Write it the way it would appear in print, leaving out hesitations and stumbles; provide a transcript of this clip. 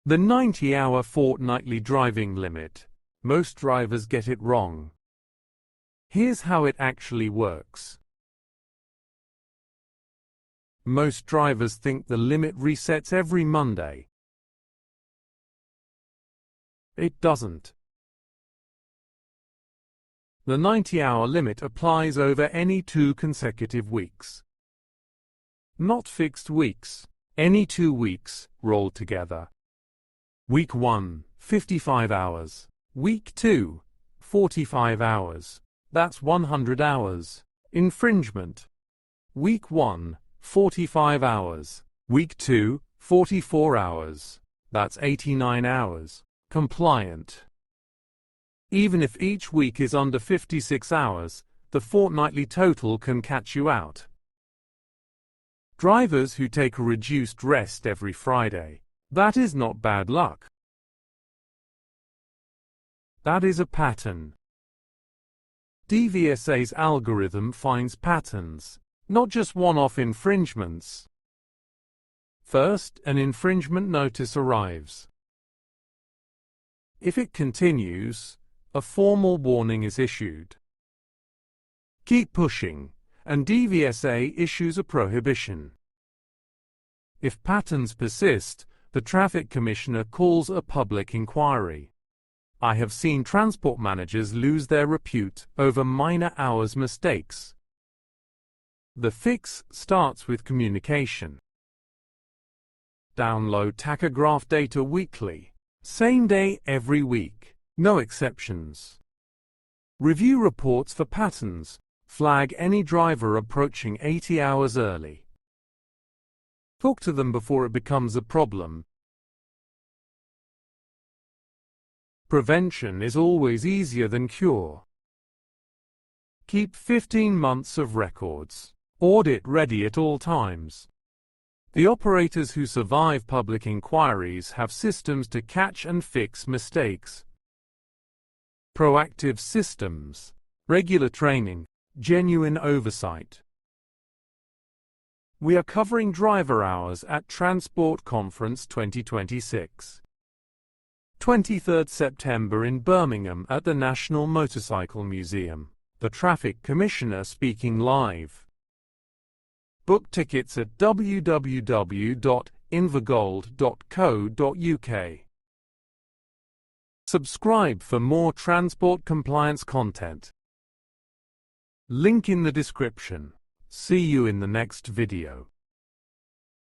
The 90-hour fortnightly driving limit. Most drivers get it wrong. Here's how it actually works. Most drivers think the limit resets every Monday. It doesn't. The 90-hour limit applies over any 2 consecutive weeks. Not fixed weeks. Any 2 weeks, rolled together. Week 1, 55 hours. Week 2, 45 hours. That's 100 hours. Infringement. Week 1, 45 hours. Week 2, 44 hours. That's 89 hours. Compliant. Even if each week is under 56 hours, the fortnightly total can catch you out. Drivers who take a reduced rest every Friday. That is not bad luck. That is a pattern. DVSA's algorithm finds patterns, not just one-off infringements. First, an infringement notice arrives. If it continues, a formal warning is issued. Keep pushing, and DVSA issues a prohibition. If patterns persist, the traffic commissioner calls a public inquiry. I have seen transport managers lose their repute over minor hours mistakes. The fix starts with communication. Download tachograph data weekly. Same day every week. No exceptions. Review reports for patterns. Flag any driver approaching 80 hours early. Talk to them before it becomes a problem. Prevention is always easier than cure. Keep 15 months of records. Audit ready at all times. The operators who survive public inquiries have systems to catch and fix mistakes. Proactive systems. Regular training. Genuine oversight. We are covering driver hours at Transport Conference 2026. 23rd September in Birmingham at the National Motorcycle Museum. The Traffic Commissioner speaking live. Book tickets at www.invergold.co.uk. Subscribe for more transport compliance content. Link in the description. See you in the next video.